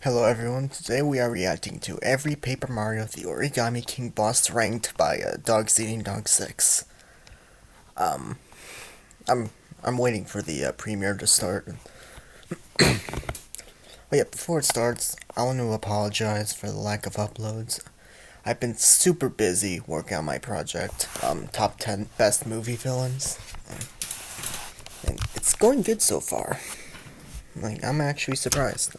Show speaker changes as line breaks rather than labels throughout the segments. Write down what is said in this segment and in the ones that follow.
Hello everyone, today we are reacting to every Paper Mario the Origami King boss ranked by Dogs Eating Dog 6. Um, I'm I'm waiting for the premiere to start. But yeah, before it starts, I want to apologize for the lack of uploads. I've been super busy working on my project, top 10 best movie villains, and it's going good so far. I'm actually surprised.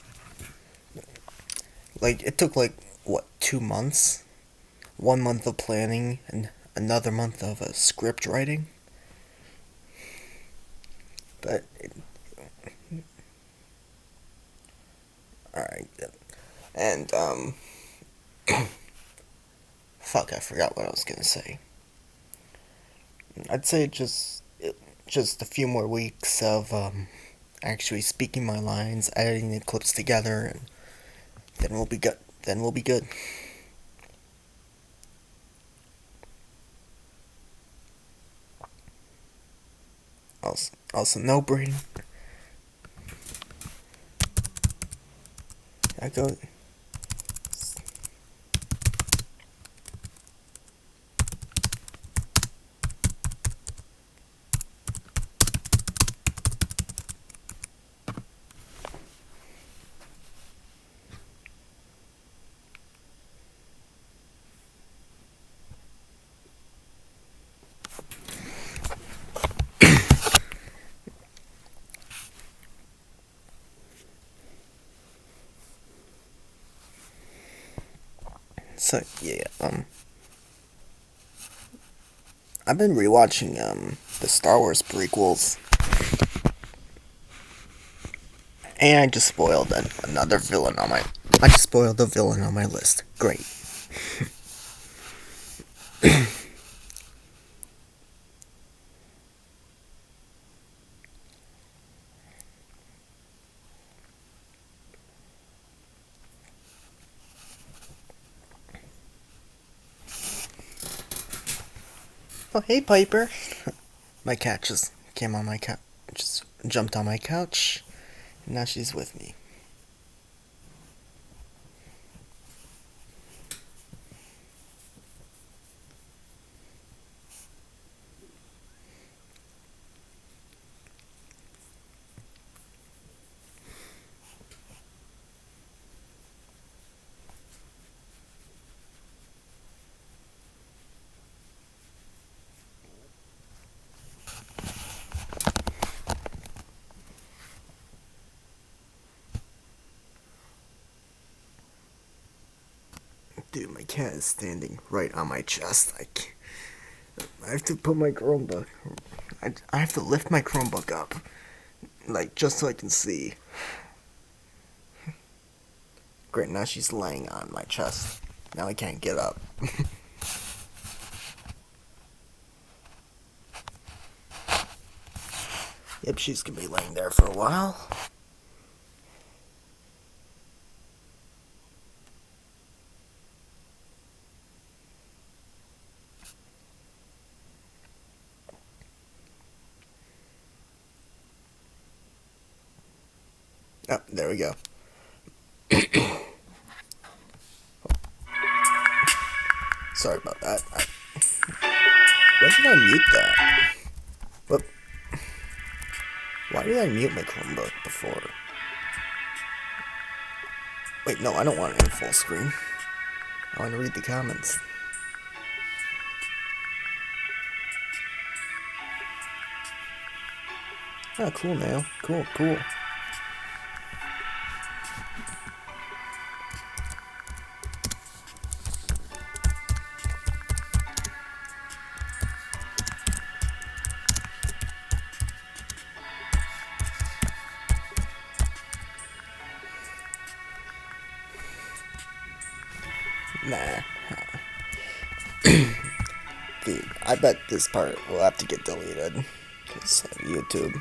It took what, 2 months? 1 month of planning and another month of script writing. But alright. And fuck, I forgot what I was gonna say. I'd say just a few more weeks of actually speaking my lines, editing the clips together, and then we'll be good. Then we'll be good. Also no brain. I go. So yeah, I've been rewatching the Star Wars prequels, and I just spoiled another villain on my. I just spoiled a villain on my list. Great. Oh hey Piper. My cat just came on my couch, just jumped on my couch, and now she's with me. Dude, my cat is standing right on my chest. I have to put my Chromebook. I have to lift my Chromebook up, just so I can see. Great, now she's laying on my chest. Now I can't get up. Yep, she's gonna be laying there for a while. Oh, there we go. Sorry about that. Why did I mute that? What? Why did I mute my Chromebook before? Wait, no, I don't want it in full screen. I want to read the comments. Oh, cool, now. Cool, cool. Nah. Dude, I bet this part will have to get deleted. Because YouTube.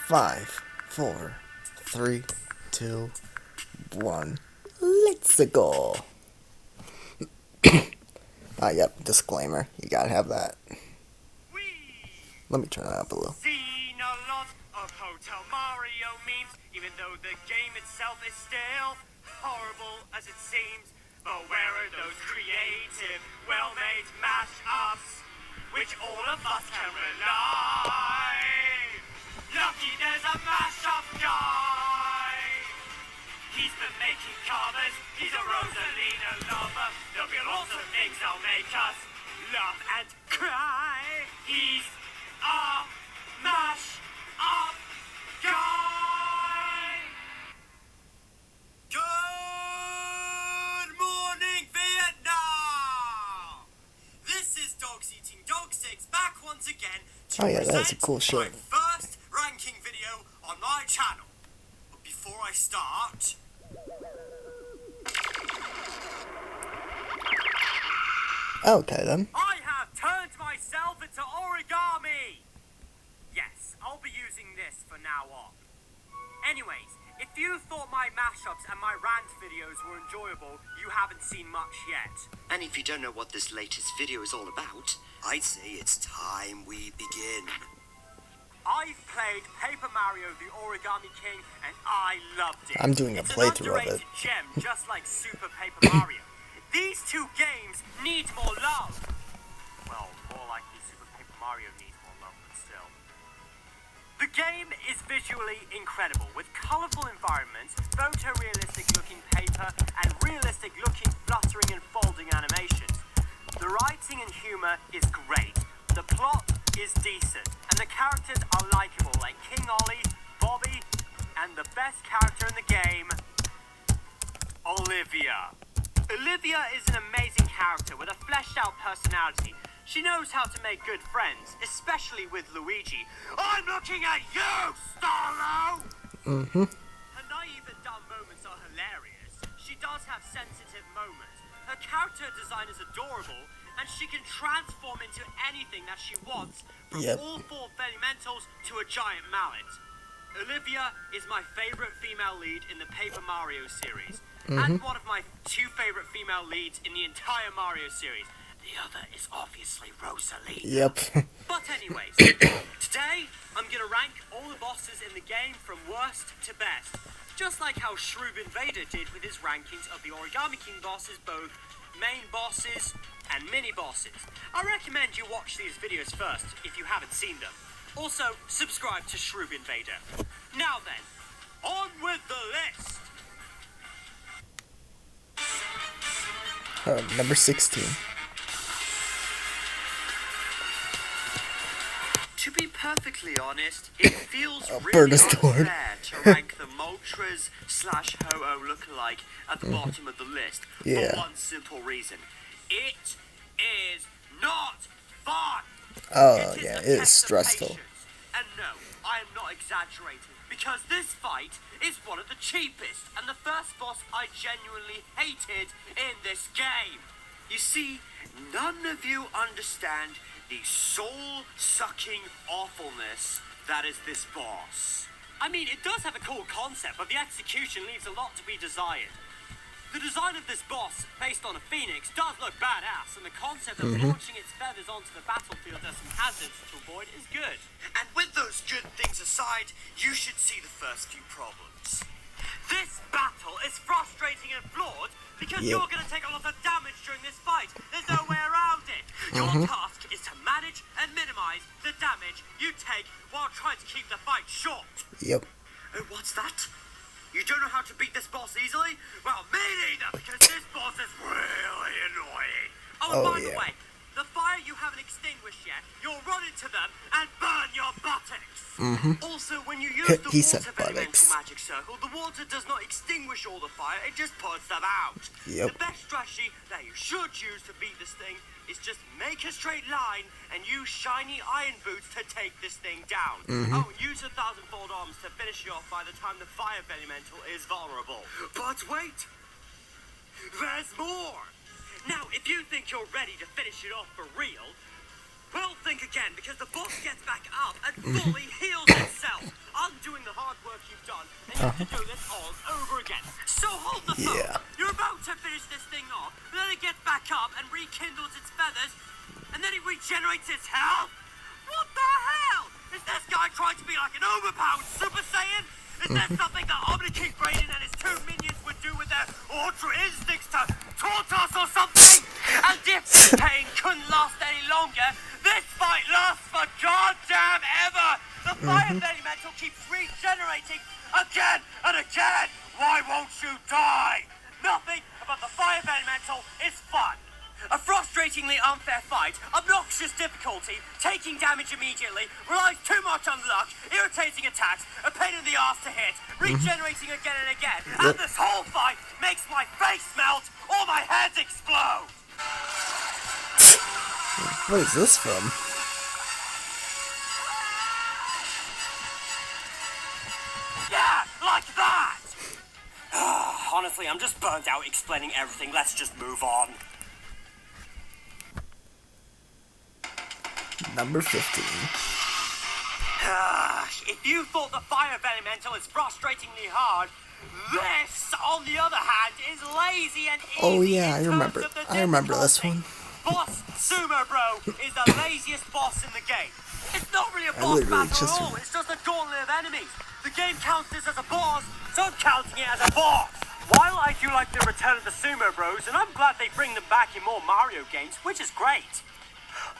5, 4, 3, 2, 1. Let's go. Yep, disclaimer. You gotta have that. Let me turn that up a little.
Seen a lot of Hotel Mario memes, even though the game itself is still horrible as it seems. But where are those creative, well-made mash-ups, which all of us can rely? Lucky there's a mash-up guy. He's been making covers, he's a Rosalina lover. There'll be lots of things that'll make us laugh and cry. He's a mash-up guy. Good morning, Vietnam! This is Dogs Eating Dog Sticks back once again to
that's a cool show.
my first ranking video on my channel. But before I start...
Okay then.
I have turned myself into origami! Yes, I'll be using this for now on. Anyways, if you thought my mashups and my rant videos were enjoyable, you haven't seen much yet.
And if you don't know what this latest video is all about, I'd say it's time we begin.
I've played Paper Mario the Origami King and I loved it.
I'm doing a playthrough of it.
It's an underrated gem, just like Super Paper Mario. These two games need more love. Well, more likely Super Paper Mario needs more love, but still. The game is visually incredible, with colourful environments, photorealistic looking paper, and realistic looking fluttering and folding animations. The writing and humour is great, the plot is decent, and the characters are likeable, like King Ollie, Bobby, and the best character in the game, Olivia. Olivia is an amazing character with a fleshed out personality. She knows how to make good friends, especially with Luigi. I'm looking at you, Starlo! Her naive and dumb moments are hilarious. She does have sensitive moments. Her character design is adorable, and she can transform into anything that she wants, from all 4 elementals to a giant mallet. Olivia is my favourite female lead in the Paper Mario series, and one of my 2 favourite female leads in the entire Mario series. The other is obviously Rosalina.
Yep.
But anyways, today I'm going to rank all the bosses in the game from worst to best, just like how Shroob Invader did with his rankings of the Origami King bosses, both main bosses and mini bosses. I recommend you watch these videos first if you haven't seen them. Also, subscribe to Shroob Invader. Now then, on with the list!
Number 16.
To be perfectly honest, it feels really
Bernastorm.
unfair to rank the Moltres / Ho-Oh lookalike at the bottom of the list for one simple reason. It is not fun!
It is stressful.
And no, I am not exaggerating, because this fight is one of the cheapest, and the first boss I genuinely hated in this game. You see, none of you understand the soul-sucking awfulness that is this boss. I mean, it does have a cool concept, but the execution leaves a lot to be desired. The design of this boss, based on a phoenix, does look badass, and the concept of launching its feathers onto the battlefield as some hazards to avoid is good. And with those good things aside, you should see the first few problems. This battle is frustrating and flawed because you're going to take a lot of damage during this fight. There's no way around it. Your task is to manage and minimize the damage you take while trying to keep the fight short.
Yep.
Oh, what's that? You don't know how to beat this boss easily? Well, me neither, because this boss is really annoying. Oh, and by the way, the fire you haven't extinguished yet, you'll run into them and burn your buttocks. Also, when you use the water elemental magic circle, the water does not extinguish all the fire, it just puts them out. The best strategy that you should use to beat this thing is just make a straight line and use shiny iron boots to take this thing down. Oh, and use 1,000-fold arms to finish you off by the time the fire elemental is vulnerable. But wait! There's more! Now, if you think you're ready to finish it off for real, Well, think again, because the boss gets back up and fully heals itself, undoing the hard work you've done, and you have to do this all over again. So hold the phone.
Yeah.
You're about to finish this thing off, and then it gets back up and rekindles its feathers, and then it regenerates its health? What the hell? Is this guy trying to be like an overpowered Super Saiyan? Is there something that Omni-King Raiden and his 2 minions would do with their Ultra Instincts to taunt us or something? And if this pain couldn't last any longer, this fight lasts for goddamn ever! The Fire Elemental keeps regenerating again and again! Why won't you die? Nothing about the Fire Elemental is fun. A frustratingly unfair fight, obnoxious difficulty, taking damage immediately, relies too much on luck, irritating attacks, a pain in the arse to hit, regenerating again and again, and this whole fight makes my face melt or my head explode!
What is this from?
Yeah, like that! Honestly, I'm just burnt out explaining everything. Let's just move on.
Number 15.
If you thought the Fire Elemental is frustratingly hard, this, on the other hand, is lazy and easy.
Oh yeah, I
in
remember.
terms of the
I remember this
difficulty.
one.
Boss Sumo Bro is the laziest boss in the game. It's not really a boss
literally
battle
just-
at all. It's just a gauntlet of enemies. The game counts this as a boss, so I'm counting it as a boss. While I do like the return of the Sumo Bros, and I'm glad they bring them back in more Mario games, which is great.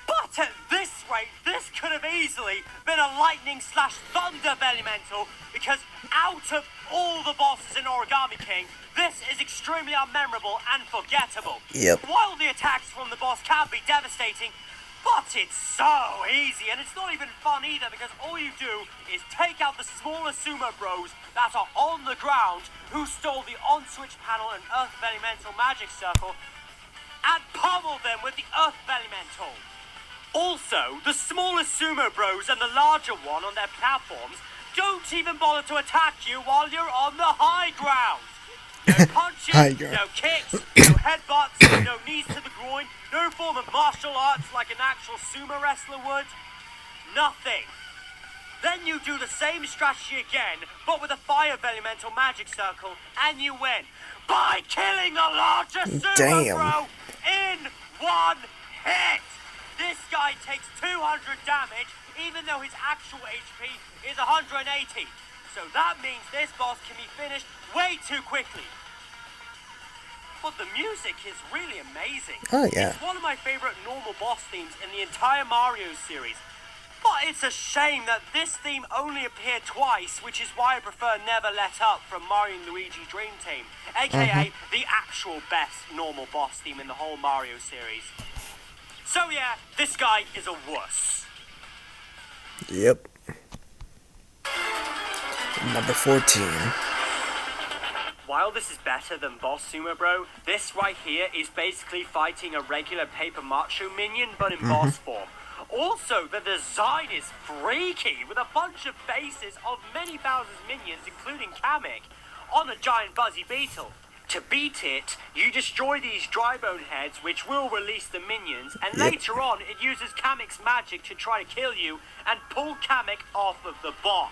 But at this rate, this could have easily been a lightning/thunder elemental, because out of all the bosses in Origami King, this is extremely unmemorable and forgettable.
Yep.
While the attacks from the boss can be devastating, but it's so easy, and it's not even fun either, because all you do is take out the smaller Sumo Bros that are on the ground, who stole the on-switch panel and Earth Elemental Magic Circle, and pummel them with the Earth Elemental. Also, the smaller Sumo Bros and the larger one on their platforms don't even bother to attack you while you're on the high ground. No punches,
High ground.
no kicks, no headbutts, no knees to the groin, no form of martial arts like an actual sumo wrestler would. Nothing. Then you do the same strategy again, but with a Fire Elemental Magic Circle, and you win by killing the larger Sumo
Damn.
Bro in one hit. This guy takes 200 damage, even though his actual HP is 180. So that means this boss can be finished way too quickly. But the music is really amazing.
Oh, yeah.
It's one of my favorite normal boss themes in the entire Mario series. But it's a shame that this theme only appeared twice, which is why I prefer Never Let Up from Mario & Luigi Dream Team, aka the actual best normal boss theme in the whole Mario series. So yeah, this guy is a wuss.
Yep. Number 14.
While this is better than Boss Sumo Bro, this right here is basically fighting a regular Paper Macho minion, but in boss form. Also, the design is freaky, with a bunch of faces of many thousands minions, including Kamek, on a giant buzzy beetle. To beat it, you destroy these dry bone heads, which will release the minions, and later on, it uses Kamek's magic to try to kill you and pull Kamek off of the boss.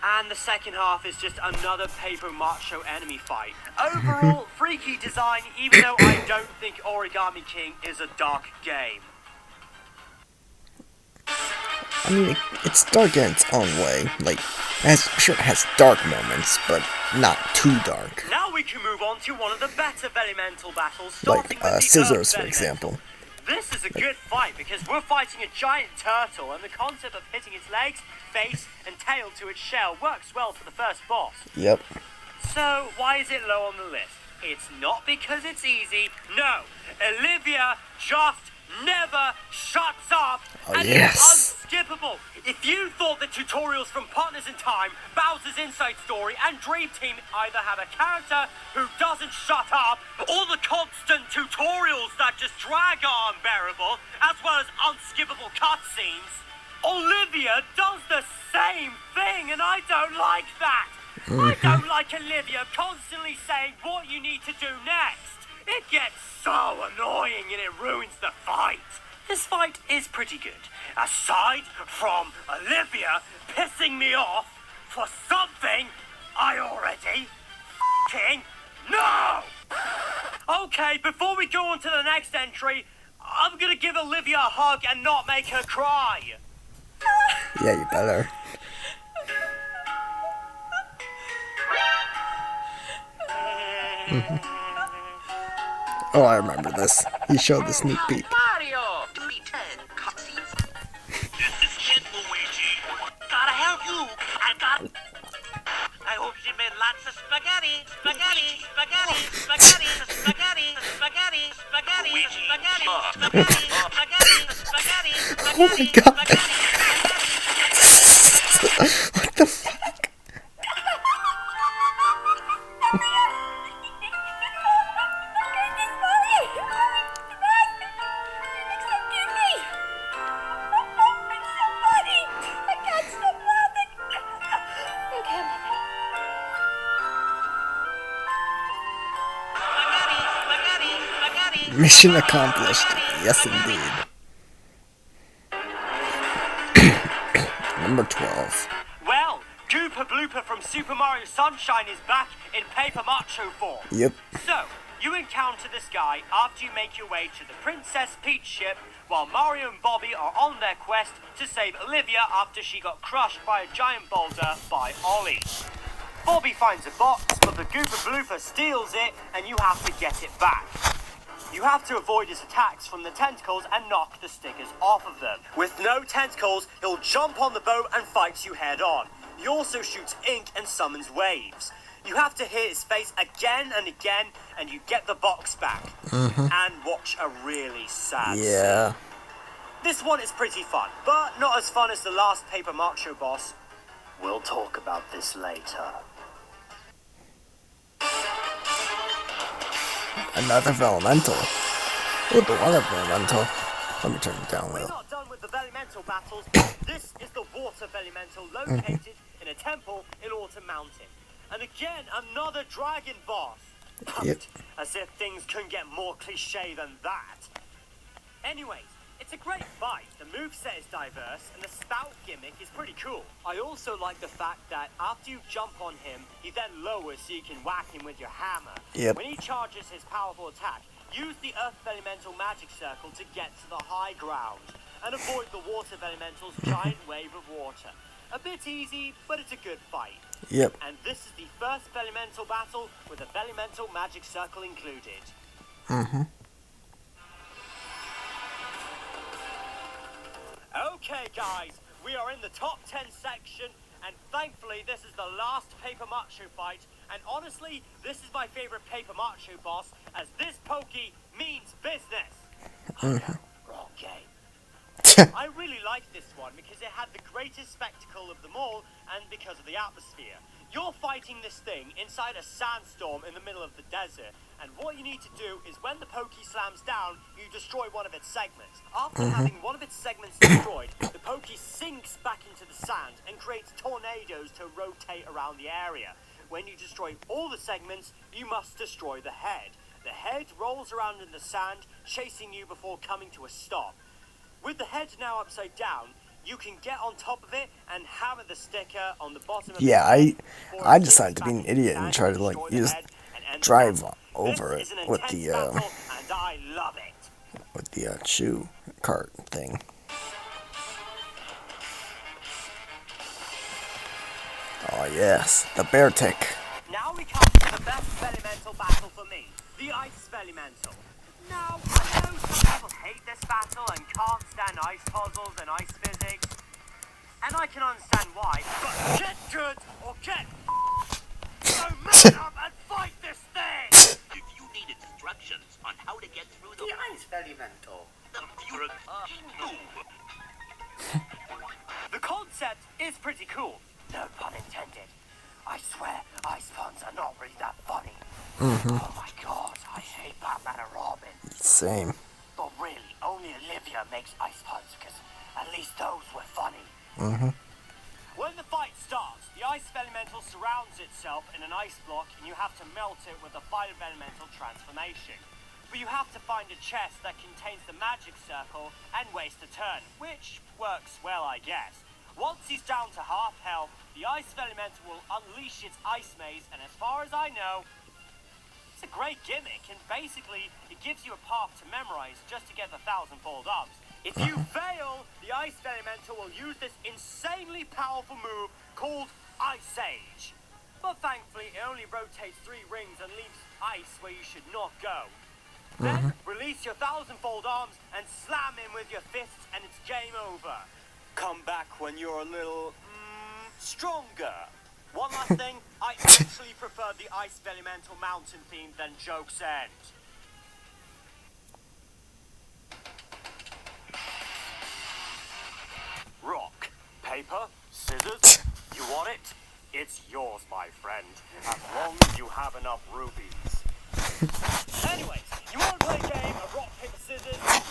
And the second half is just another Paper Macho enemy fight. Overall, freaky design, even though I don't think Origami King is a dark game.
I mean, it's dark in its own way. Like, it has dark moments, but not too dark.
Now we can move on to one of the better elemental battles,
Like,
starting with the
Scissors,
Earth
for
Elemental.
example.
This is a good fight because we're fighting a giant turtle, and the concept of hitting its legs, face, and tail to its shell works well for the first boss.
Yep.
So, why is it low on the list? It's not because it's easy. No, Olivia just never shuts up, and
yes.
it's unskippable. If you thought the tutorials from Partners in Time, Bowser's Inside Story, and Dream Team either have a character who doesn't shut up, or the constant tutorials that just drag are unbearable, as well as unskippable cutscenes, Olivia does the same thing, and I don't like that. I don't like Olivia constantly saying what you need to do next. It gets so annoying and it ruins the fight. this fight is pretty good. Aside from Olivia pissing me off for something I already f***ing know! Okay, before we go on to the next entry, I'm gonna give Olivia a hug and not make her cry.
Yeah, you better. Oh, I remember this. He showed the sneak peek.
Mario! D10 cutscenes. This is it, Luigi. Gotta help you. I hope she made lots of spaghetti. Spaghetti, spaghetti, spaghetti, spaghetti, spaghetti, spaghetti, spaghetti, spaghetti, spaghetti, spaghetti,
Oh my god. What the fuck? Mission accomplished. Yes, indeed. Number 12.
Well, Gooper Blooper from Super Mario Sunshine is back in Paper Macho form.
Yep.
So, you encounter this guy after you make your way to the Princess Peach ship while Mario and Bobby are on their quest to save Olivia after she got crushed by a giant boulder by Ollie. Bobby finds a box, but the Gooper Blooper steals it and you have to get it back. You have to avoid his attacks from the tentacles and knock the stickers off of them. With no tentacles, he'll jump on the boat and fights you head on. He also shoots ink and summons waves. You have to hit his face again and again, and you get the box back. And watch a really sad
Yeah.
scene. This one is pretty fun, but not as fun as the last Paper Macho boss. We'll talk about this later.
Another Elemental. Ooh, the water Elemental. Let me turn it down a
We're
little.
not done with the Velimental battles. This is the water Velimental located in a temple in Autumn Mountain. And again, another dragon boss.
Yep.
As if things couldn't get more cliche than that. Anyways, it's a great fight. The moveset is diverse and the spout gimmick is pretty cool. I also like the fact that after you jump on him, he then lowers so you can whack him with your hammer.
Yep.
When he charges his powerful attack, use the Earth Elemental magic circle to get to the high ground and avoid the Water Elemental's giant wave of water. A bit easy, but it's a good fight.
Yep.
And this is the first Elemental battle with a Elemental magic circle included. Okay, guys, we are in the top 10 section, and thankfully this is the last Paper Macho fight, and honestly, this is my favorite Paper Macho boss, as this pokey means business. Oh no, wrong game. I really liked this one because it had the greatest spectacle of them all, and because of the atmosphere. You're fighting this thing inside a sandstorm in the middle of the desert, and what you need to do is when the pokey slams down, you destroy one of its segments. After having one of its segments destroyed, the pokey sinks back into the sand and creates tornadoes to rotate around the area. When you destroy all the segments, you must destroy the head. The head rolls around in the sand, chasing you before coming to a stop. With the head now upside down, you can get on top of it and hammer the sticker on the bottom of
Yeah,
the head before
I
it
decided to
sinks
be an
back into
idiot
the
and
sand
try to
and
like
destroy the
use
head and end the
drive
battle.
over
This
it
is an
with
intense
the
battle, and I love it.
shoe cart thing. Oh yes, the bear tick.
Now we come to the best Velimental battle for me, the Ice Velimental. Now, I know some people hate this battle and can't stand ice puzzles and ice physics, and I can understand why, but get good or get so man up and fight this thing!
If you need instructions on how to get through the
Ice Velimental.
you're a noob.
The concept is pretty cool, no pun intended. I swear, ice puns are not really that funny. Oh my god, I hate Batman and Robin.
Same.
But really, only Olivia makes ice puns because at least those were funny. When the fight starts, the Ice Elemental surrounds itself in an ice block and you have to melt it with the Fire Elemental transformation. but you have to find a chest that contains the magic circle and waste a turn, which works well, I guess. Once he's down to half health, the Ice Elemental will unleash its Ice Maze, and as far as I know, it's a great gimmick, and basically, it gives you a path to memorize just to get the 1,000-fold arms. If you fail, the Ice Elemental will use this insanely powerful move called Ice Age. But thankfully, it only rotates 3 rings and leaves ice where you should not go. Then, release your 1,000-fold arms and slam him with your fists, and it's game over. Come back when you're a little, stronger. One last thing, I actually prefer the Ice Elemental Mountain theme than Joke's End. Rock, paper, scissors, you want it? It's yours, my friend, as long as you have enough rubies. Anyways, you want to play a game of rock, paper, scissors? Well,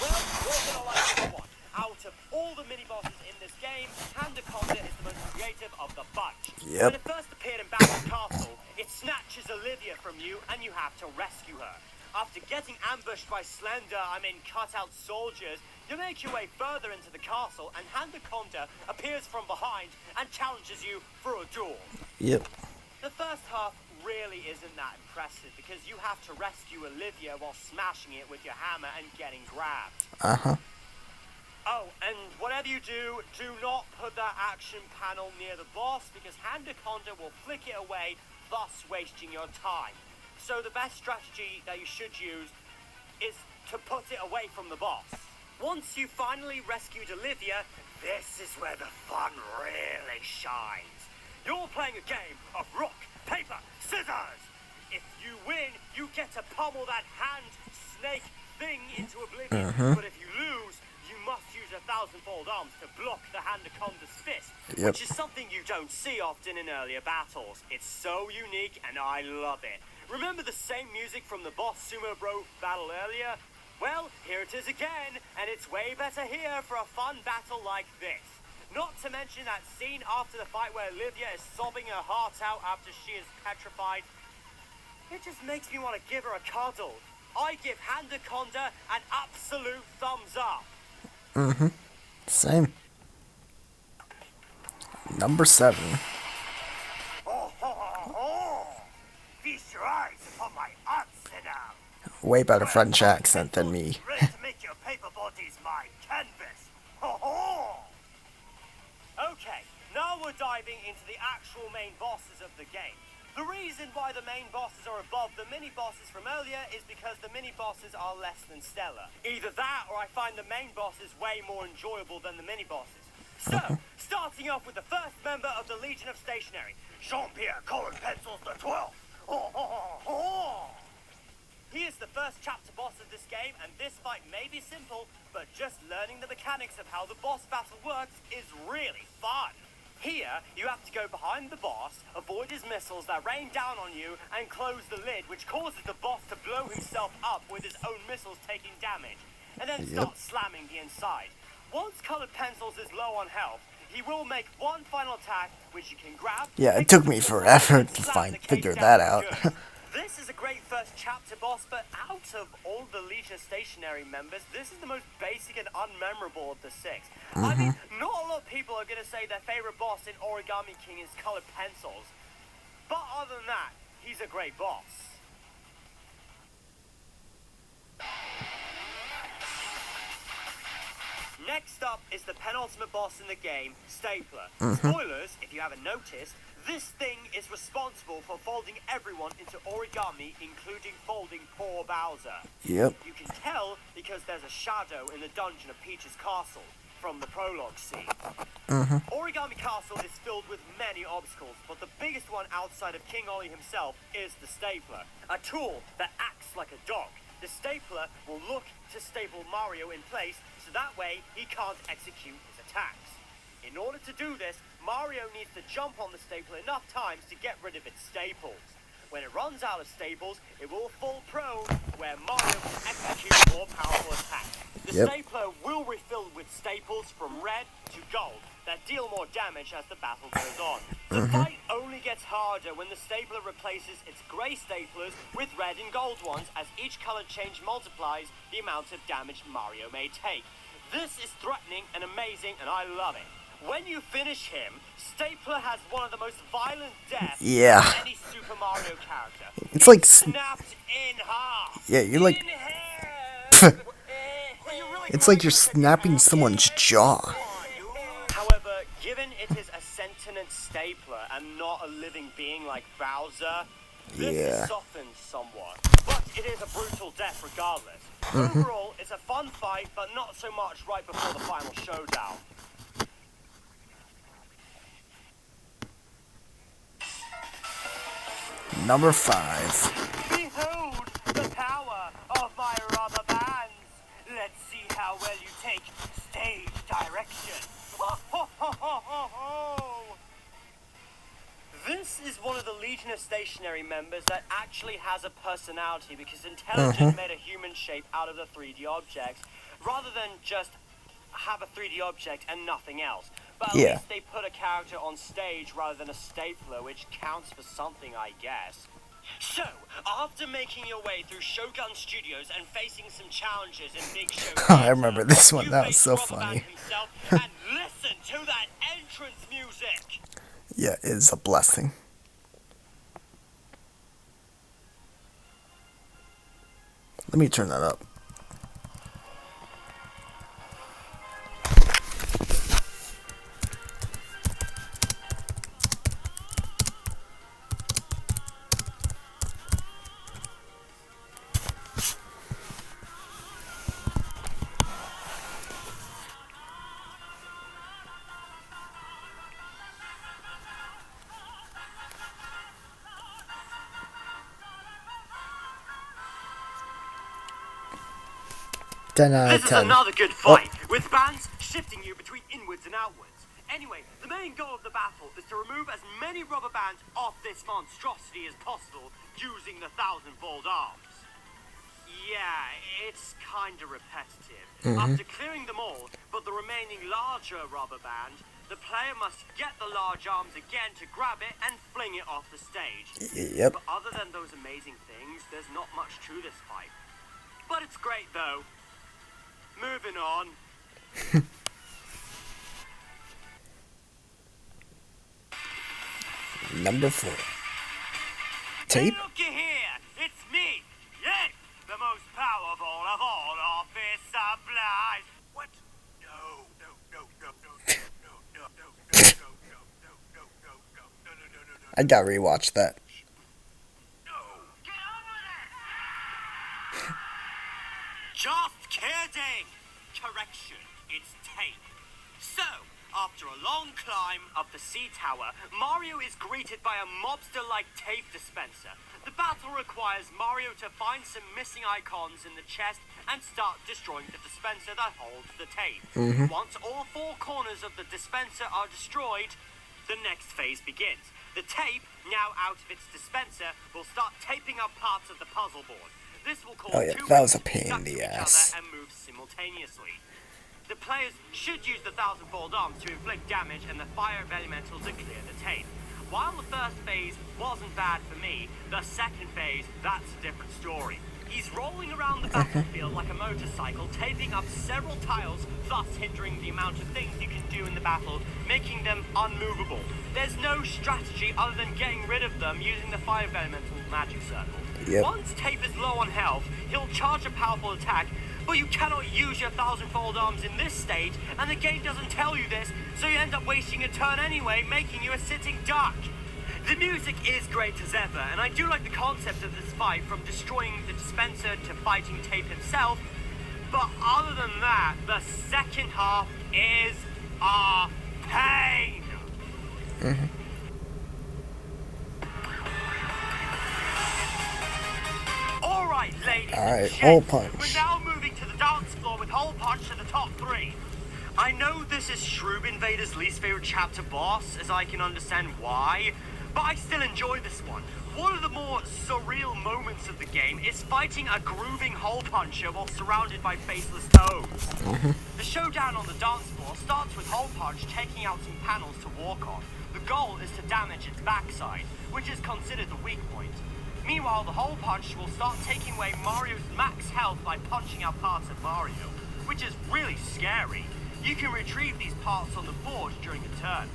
you're going to like this one. Out of all the mini-bosses in this game, Handaconda is the most creative of the bunch. When it first appeared in Battle's Castle, it snatches Olivia from you and you have to rescue her. After getting ambushed by cut-out soldiers, you make your way further into the castle and Handaconda appears from behind and challenges you for a duel. The first half really isn't that impressive because you have to rescue Olivia while smashing it with your hammer and getting grabbed. Oh, and whatever you do, do not put that action panel near the boss because Handaconda will flick it away, thus wasting your time. So the best strategy that you should use is to put it away from the boss. Once you finally rescued Olivia, this is where the fun really shines. You're playing a game of rock, paper, scissors. If you win, you get to pummel that hand snake thing into oblivion. But if you lose, you must use your 1,000-fold arms to block the Handaconda's fist, which is something you don't see often in earlier battles. It's so unique, and I love it. Remember the same music from the boss Sumo Bro battle earlier? Well, here it is again, and it's way better here for a fun battle like this. Not to mention that scene after the fight where Olivia is sobbing her heart out after she is petrified. It just makes me want to give her a cuddle. I give Handaconda an absolute thumbs up.
Same. Number 7.
Feast your eyes upon my arsenal.
Way better French accent than me.
Ready to make your paper bodies my canvas.
Okay, now we're diving into the actual main bosses of the game. The reason why the main bosses are above the mini-bosses from earlier is because the mini-bosses are less than stellar. Either that, or I find the main bosses way more enjoyable than the mini-bosses. So, starting off with the first member of the Legion of Stationery,
Jean-Pierre Colored Pencils the 12th.
He is the first chapter boss of this game, and this fight may be simple, but just learning the mechanics of how the boss battle works is really fun. Here, you have to go behind the boss, avoid his missiles that rain down on you, and close the lid, which causes the boss to blow himself up with his own missiles taking damage, and then start slamming the inside. Once Colored Pencils is low on health, he will make one final attack, which you can grab.
Yeah, it took me forever to figure that out.
This is a great first chapter boss, but out of all the Legion of Stationery members, this is the most basic and unmemorable of the 6. I mean, not a lot of people are going to say their favorite boss in Origami King is Colored Pencils. But other than that, he's a great boss. Next up is the penultimate boss in the game, Stapler. Spoilers, if you haven't noticed, this thing is responsible for folding everyone into origami, including folding poor Bowser. You can tell because there's a shadow in the dungeon of Peach's castle from the prologue scene. Origami Castle is filled with many obstacles, but the biggest one outside of King Ollie himself is the Stapler, a tool that acts like a dog. The Stapler will look to staple Mario in place, so that way he can't execute his attacks. In order to do this, Mario needs to jump on the stapler enough times to get rid of its staples. When it runs out of staples, it will fall prone, where Mario can execute more powerful attacks. The stapler will refill with staples from red to gold that deal more damage as the battle goes on. The fight only gets harder when the stapler replaces its grey staplers with red and gold ones, as each color change multiplies the amount of damage Mario may take. This is threatening and amazing, and I love it. When you finish him, Stapler has one of the most violent deaths of any Super Mario character.
It's like
snapped in half.
Yeah, you're like it's like you're snapping someone's jaw.
However, given it is a sentient stapler and not a living being like Bowser, this is softened somewhat. But it is a brutal death regardless. Overall, it's a fun fight, but not so much right before the final showdown.
Number 5.
Behold the power of my rubber bands. Let's see how well you take stage direction. This is one of the Legion of Stationary members that actually has a personality, because Intelligent made a human shape out of the 3D objects, rather than just have a 3D object and nothing else. But at least they put a character on stage rather than a stapler, which counts for something, I guess. So, after making your way through Shogun Studios and facing some challenges in Big Show,
I remember this one. That was so funny.
And listen to that entrance music.
Yeah, it is a blessing. Let me turn that up.
This is another good fight, with bands shifting you between inwards and outwards. Anyway, the main goal of the battle is to remove as many rubber bands off this monstrosity as possible using the 1,000-volt arms. Yeah, it's kinda repetitive. After clearing them all, but the remaining larger rubber band, the player must get the large arms again to grab it and fling it off the stage.
Yep.
But other than those amazing things, there's not much to this fight. But it's great though. Moving on.
Number 4. Tape?
Hey, looky here! It's me! Yes! The most powerful of all office supplies! What? No, no, no, no, no, no, no, no, no, no, no, no, no, no, no, no, no, no.
I gotta rewatch that.
No! Get on with it! Just kidding! Correction, it's tape. So, after a long climb up the sea tower, Mario is greeted by a mobster-like tape dispenser. The battle requires Mario to find some missing icons in the chest and start destroying the dispenser that holds the tape. Once all 4 corners of the dispenser are destroyed, the next phase begins. The tape, now out of its dispenser, will start taping up parts of the puzzle board. This will cause two
that was a
rings to
pain
stuck
in
to
the
each
ass.
other and move simultaneously. The players should use the 1,000-volt arms to inflict damage and the fire elemental to clear the tape. While the first phase wasn't bad for me, the second phase, that's a different story. He's rolling around the battlefield like a motorcycle, taping up several tiles, thus hindering the amount of things you can do in the battle, making them unmovable. There's no strategy other than getting rid of them using the fire elemental magic circle. Once Tape is low on health, he'll charge a powerful attack, but you cannot use your 1,000-fold arms in this stage, and the game doesn't tell you this, so you end up wasting a turn anyway, making you a sitting duck. The music is great as ever, and I do like the concept of this fight, from destroying the dispenser to fighting Tape himself, but other than that, the second half is a pain. Alright, ladies and
Hole
gents,
Punch.
we're now moving to the dance floor with Hole Punch to the top 3. I know this is Shroob Invader's least favorite chapter boss, as I can understand why, but I still enjoy this one. One of the more surreal moments of the game is fighting a grooving hole puncher while surrounded by faceless toads. The showdown on the dance floor starts with Hole Punch taking out some panels to walk on. The goal is to damage its backside, which is considered the weak point. Meanwhile, the Hole Punch will start taking away Mario's max health by punching out parts of Mario, which is really scary. You can retrieve these parts on the board during a turn.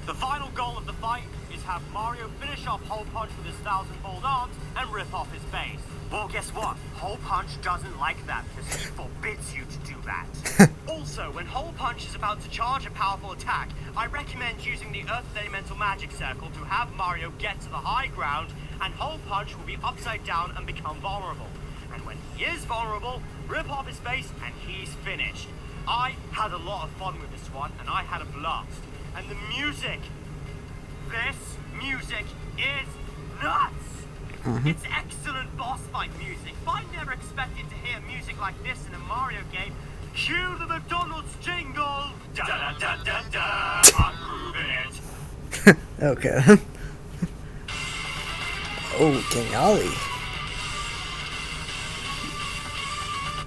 The final goal of the fight is have Mario finish off Hole Punch with his 1,000-fold arms and rip off his base. Well, guess what? Hole Punch doesn't like that because he forbids you to do that. Also, when Hole Punch is about to charge a powerful attack, I recommend using the Earth Elemental Magic Circle to have Mario get to the high ground, and Hole Punch will be upside down and become vulnerable. And when he is vulnerable, rip off his face and he's finished. I had a lot of fun with this one, and I had a blast. And the music, this music is nuts! It's excellent boss fight music. I never expected to hear music like this in a Mario game. Cue the McDonald's jingle! Da da da da da! I'm grooving it!
Okay. Oh, King Ollie.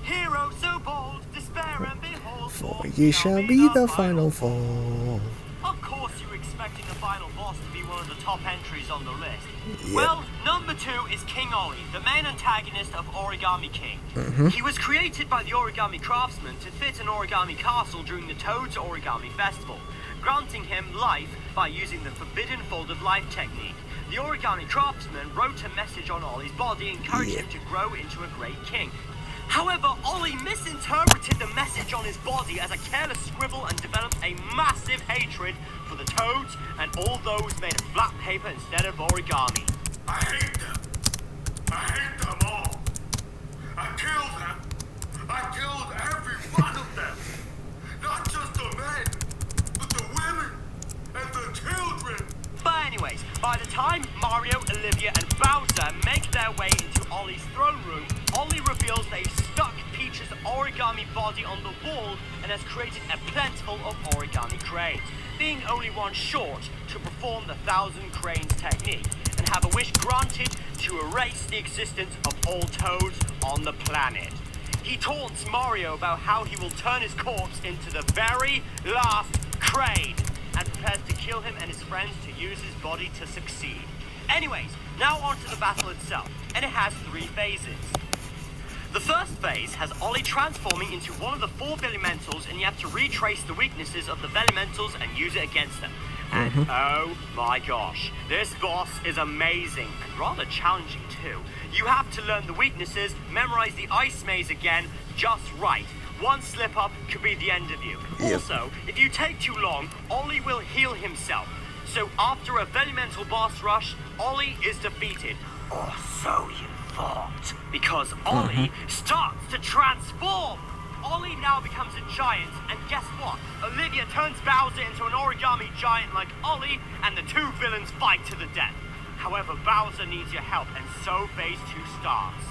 Hero so bold, despair and behold,
For ye shall be the final fall.
Of course you were expecting the final boss to be one of the top entries on the list.
Yep.
Well, number 2 is King Ollie, the main antagonist of Origami King. He was created by the Origami craftsman to fit an origami castle during the Toad's Origami Festival, granting him life by using the Forbidden Fold of Life technique. The Origami craftsman wrote a message on Ollie's body, encouraging him to grow into a great king. However, Ollie misinterpreted the message on his body as a careless scribble and developed a massive hatred for the Toads and all those made of flat paper instead of origami.
I hate them. I hate them all. I killed them. I killed every one of them. Not just the men, but the women and the children.
But anyways, by the time Mario, Olivia, and Bowser make their way into Ollie's throne room, Ollie reveals they stuck Peach's origami body on the wall and has created a plentiful of origami cranes, being only one short to perform the 1,000 cranes technique and have a wish granted to erase the existence of all Toads on the planet. He taunts Mario about how he will turn his corpse into the very last crane and prepares to kill him and his friends to use his body to succeed. Anyways, now on to the battle itself, and it has 3 phases. The first phase has Ollie transforming into one of the 4 Vellumentals, and you have to retrace the weaknesses of the Vellumentals and use it against them. And oh my gosh, this boss is amazing and rather challenging too. You have to learn the weaknesses, memorize the ice maze again just right. One slip up could be the end of you. Also, if you take too long, Ollie will heal himself. So after a Vellumental boss rush, Ollie is defeated. Or so you thought. Because Ollie starts to transform. Ollie now becomes a giant, and guess what? Olivia turns Bowser into an origami giant like Ollie, and the 2 villains fight to the death. However, Bowser needs your help, and so phase 2 starts.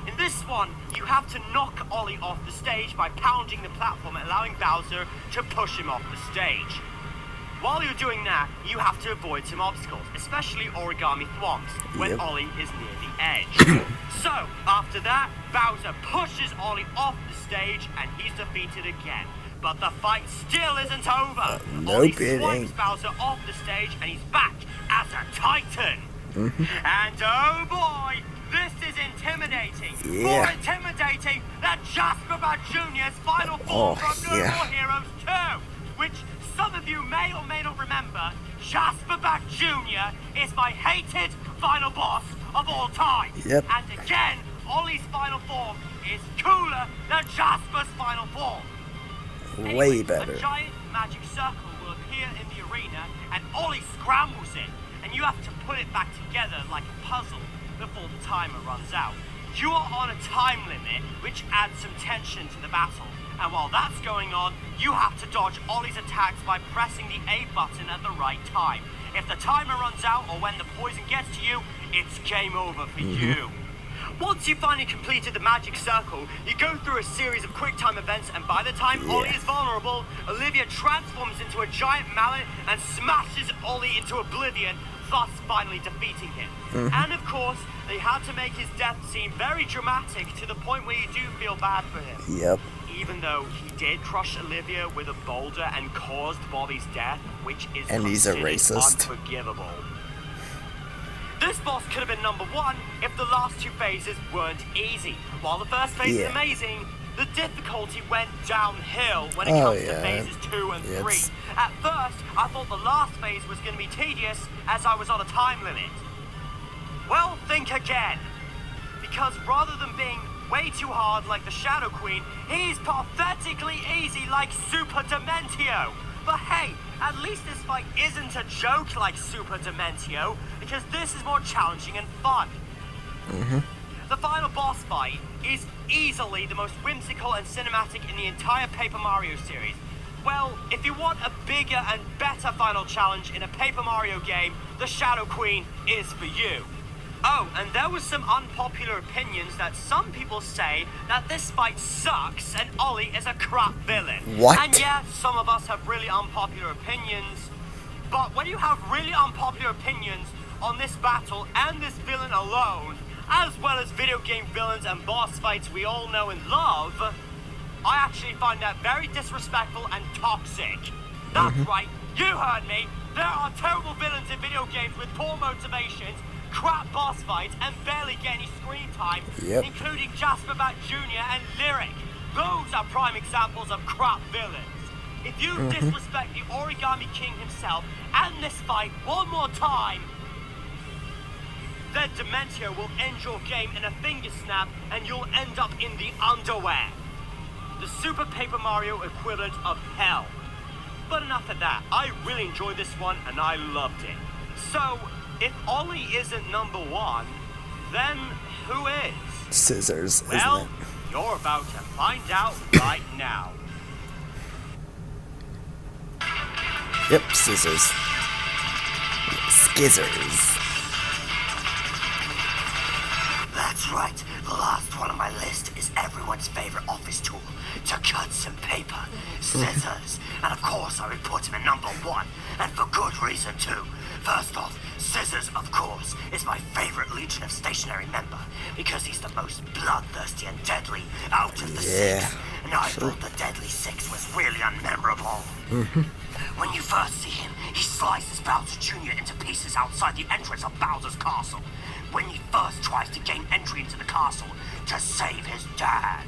In this one, you have to knock Ollie off the stage by pounding the platform, allowing Bowser to push him off the stage. While you're doing that, you have to avoid some obstacles, especially origami thwomps, when Ollie is near the edge. So, after that, Bowser pushes Ollie off the stage and he's defeated again. But the fight still isn't over. Ollie swipes Bowser off the stage and he's back as a Titan. And oh boy, this is intimidating. More intimidating than Jasper Bad Jr.'s final form from No More Heroes 2, which some of you may or may not remember. Jasper Bad Jr. is my hated final boss of all time. And again, Ollie's final form is cooler than Jasper's final form.
Way better.
A giant magic circle will appear in the arena and Ollie scrambles it, and you have to put it back together like a puzzle before the timer runs out. You are on a time limit, which adds some tension to the battle. And while that's going on, you have to dodge Ollie's attacks by pressing the A button at the right time. If the timer runs out or when the poison gets to you, it's game over for you. Once you finally completed the magic circle, you go through a series of quick time events, and by the time Ollie is vulnerable, Olivia transforms into a giant mallet and smashes Ollie into oblivion, thus finally defeating him. And of course, they had to make his death seem very dramatic to the point where you do feel bad for him.
Yep.
Even though he did crush Olivia with a boulder and caused Bobby's death, which is
And he's a
considered
racist.
unforgivable. This boss could have been number 1 if the last 2 phases weren't easy. While the first phase is amazing, the difficulty went downhill when it comes to phases 2 and 3. At first, I thought the last phase was going to be tedious as I was on a time limit. Well, think again. Because rather than being way too hard like the Shadow Queen, he's pathetically easy like Super Dementio. But hey, at least this fight isn't a joke like Super Dementio, because this is more challenging and fun. The final boss fight is easily the most whimsical and cinematic in the entire Paper Mario series. Well, if you want a bigger and better final challenge in a Paper Mario game, the Shadow Queen is for you. Oh, and there was some unpopular opinions that some people say that this fight sucks and Ollie is a crap villain.
What?
And yeah, some of us have really unpopular opinions. But when you have really unpopular opinions on this battle and this villain alone, as well as video game villains and boss fights we all know and love, I actually find that very disrespectful and toxic. That's right, you heard me. There are terrible villains in video games with poor motivations, crap boss fights, and barely get any screen time, including Jasper Bat Jr. and Lyric. Those are prime examples of crap villains. If you disrespect the Origami King himself and this fight one more time, then Dementio will end your game in a finger snap and you'll end up in the underwear. The Super Paper Mario equivalent of hell. But enough of that. I really enjoyed this one and I loved it. So, if Ollie isn't number 1, then who is?
Scissors,
Well,
isn't it?
you're about to find out right now.
Yep, scissors. Skizzers.
That's right. The last one on my list is everyone's favorite office tool to cut some paper. Scissors. And of course I would put him in number 1. And for good reason too. First off, Scissors, of course, is my favorite Legion of Stationary member because he's the most bloodthirsty and deadly out of the 6. And I thought the Deadly 6 was really unmemorable. When you first see him, he slices Bowser Jr. into pieces outside the entrance of Bowser's castle. When he first tries to gain entry into the castle to save his dad.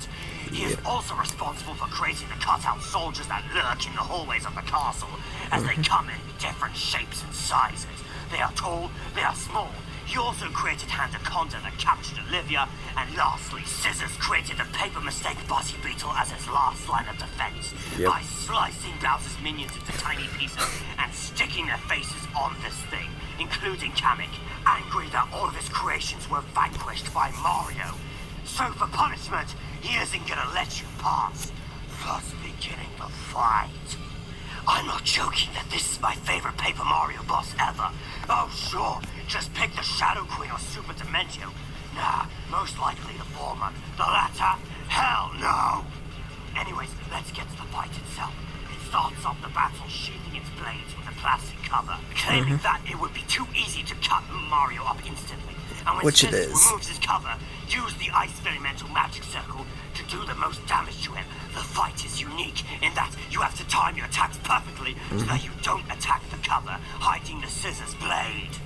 He is also responsible for creating the cutout soldiers that lurk in the hallways of the castle as they come in different shapes and sizes. They are tall, they are small. He also created Handaconda that captured Olivia, and lastly, Scissors created the paper mistake Bossy Beetle as his last line of defense by slicing Bowser's minions into tiny pieces and sticking their faces on this thing, including Kamek, angry that all of his creations were vanquished by Mario. So for punishment, he isn't gonna let you pass, thus beginning the fight. I'm not joking that this is my favorite Paper Mario boss ever. Oh sure, just pick the Shadow Queen or Super Dementio. Nah, most likely the former. The latter? Hell no! Anyways, let's get to the fight itself. It starts off the battle sheathing its blades with a plastic cover, claiming that it would be too easy to cut Mario up instantly. And when
Which it
Scissors
is.
removes his cover, use the Ice Experimental Magic Circle to do the most damage to him. The fight is unique in that you have to time your attacks perfectly so that you don't attack the cover, hiding the Scissors blade.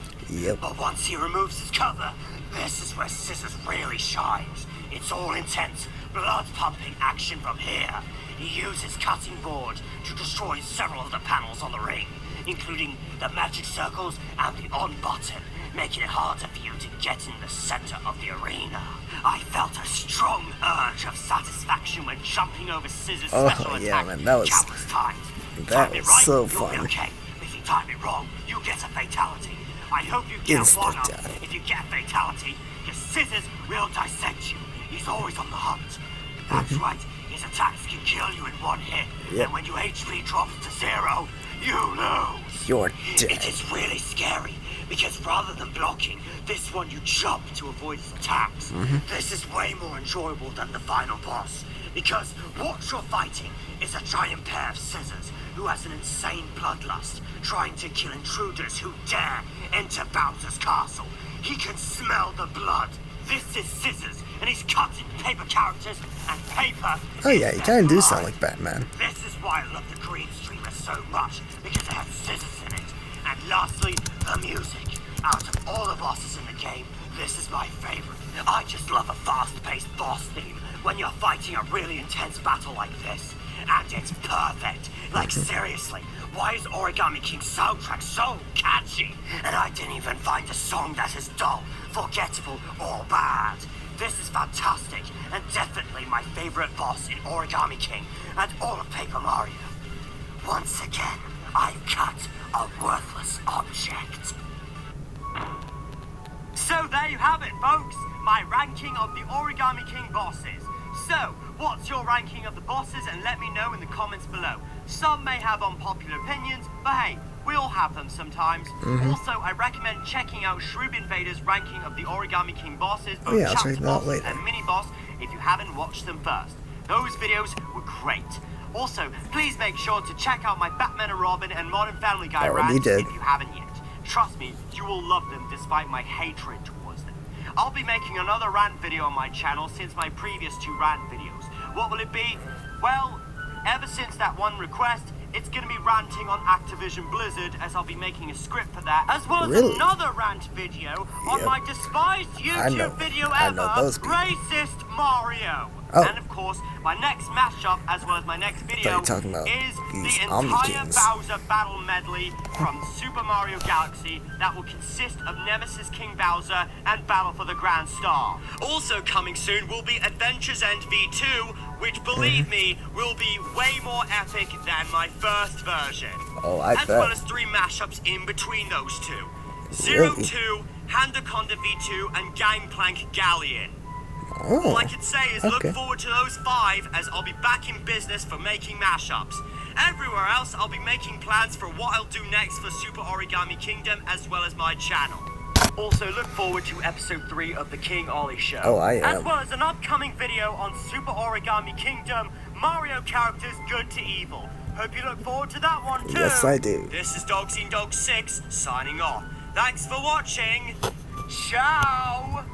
But once he removes his cover, this is where Scissors really shines. It's all intense, blood-pumping action from here. He uses cutting board to destroy several of the panels on the ring, including the magic circles and the on button, making it harder for you to get in the center of the arena. I felt a strong urge of satisfaction when jumping over Scissors' special attack countless times.
That was so
you'll
fun.
be okay. If you time it wrong, you get a fatality. I hope you get one up if you get a fatality, because Scissors will dissect you. He's always on the hunt. That's right, his attacks can kill you in one hit, and when your HP drops to 0, you lose.
You're dead.
It is really scary,
Because rather than blocking, this one you jump to avoid his attacks. This is way more enjoyable than the final boss. Because what you're fighting is a giant pair of scissors who has an insane bloodlust, trying to kill intruders who dare enter Bowser's castle. He can smell the blood. This is Scissors, and he's cutting paper characters and paper.
Oh yeah, you kinda do sound like Batman.
This is why I love the Green Streamer so much, because it has scissors in it. And lastly, the music. Out of all the bosses in the game, this is my favorite. I just love a fast-paced boss theme when you're fighting a really intense battle like this. And it's perfect. Like seriously, why is Origami King's soundtrack so catchy? And I didn't even find a song that is dull, forgettable, or bad. This is fantastic, and definitely my favorite boss in Origami King and all of Paper Mario. Once again, I've cut a worthless object.
So there you have it, folks. My ranking of the Origami King bosses. So, what's your ranking of the bosses? And let me know in the comments below. Some may have unpopular opinions, but hey, we all have them sometimes. Also, I recommend checking out Shroom Invader's ranking of the Origami King bosses, both
I'll check
chapter
that out
boss
later.
and mini boss, if you haven't watched them first. Those videos were great. Also, please make sure to check out my Batman and Robin and Modern Family Guy
Already
rants
did.
if you haven't yet. Trust me, you will love them despite my hatred towards them. I'll be making another rant video on my channel since my previous 2 rant videos. What will it be? Well, ever since that one request, it's going to be ranting on Activision Blizzard, as I'll be making a script for that, as well as
Really?
another rant video on
Yep.
my despised YouTube video
I know
ever,
those people.
Racist Mario.
Oh.
And of course, my next mashup, as well as my next video,
you were talking about
is
these
the
Omni
entire
Kings.
Bowser battle medley from Super Mario Galaxy that will consist of Nemesis King Bowser and Battle for the Grand Star. Also coming soon will be Adventures End V2, which, believe me, will be way more epic than my first version.
Oh, I
as well
bet.
as 3 mashups in between those 2. Zero
Really?
2, Handaconda V2, and Gangplank Galleon.
Oh,
All I can say is
okay.
look forward to those 5, as I'll be back in business for making mashups. Everywhere else, I'll be making plans for what I'll do next for Super Origami Kingdom, as well as my channel. Also, look forward to episode 3 of the King Ollie Show.
Oh, I
As
am.
well as an upcoming video on Super Origami Kingdom, Mario characters good to evil. Hope you look forward to that one too.
Yes, I do.
This is Dog Seen Dog 6, signing off. Thanks for watching. Ciao!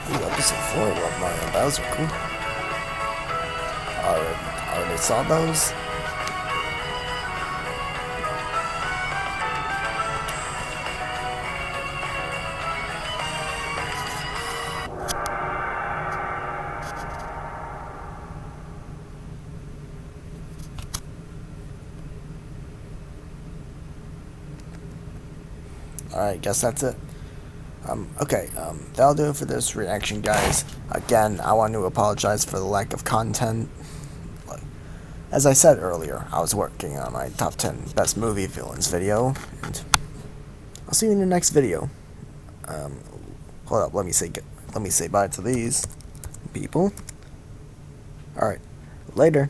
Ooh, episode 4 of Mario and Bowser, cool. Already saw those? Alright, guess that's it. Okay, that'll do it for this reaction, guys. Again, I want to apologize for the lack of content. As I said earlier, I was working on my top 10 best movie villains video, and I'll see you in the next video. Hold up, let me say bye to these people. Alright, later.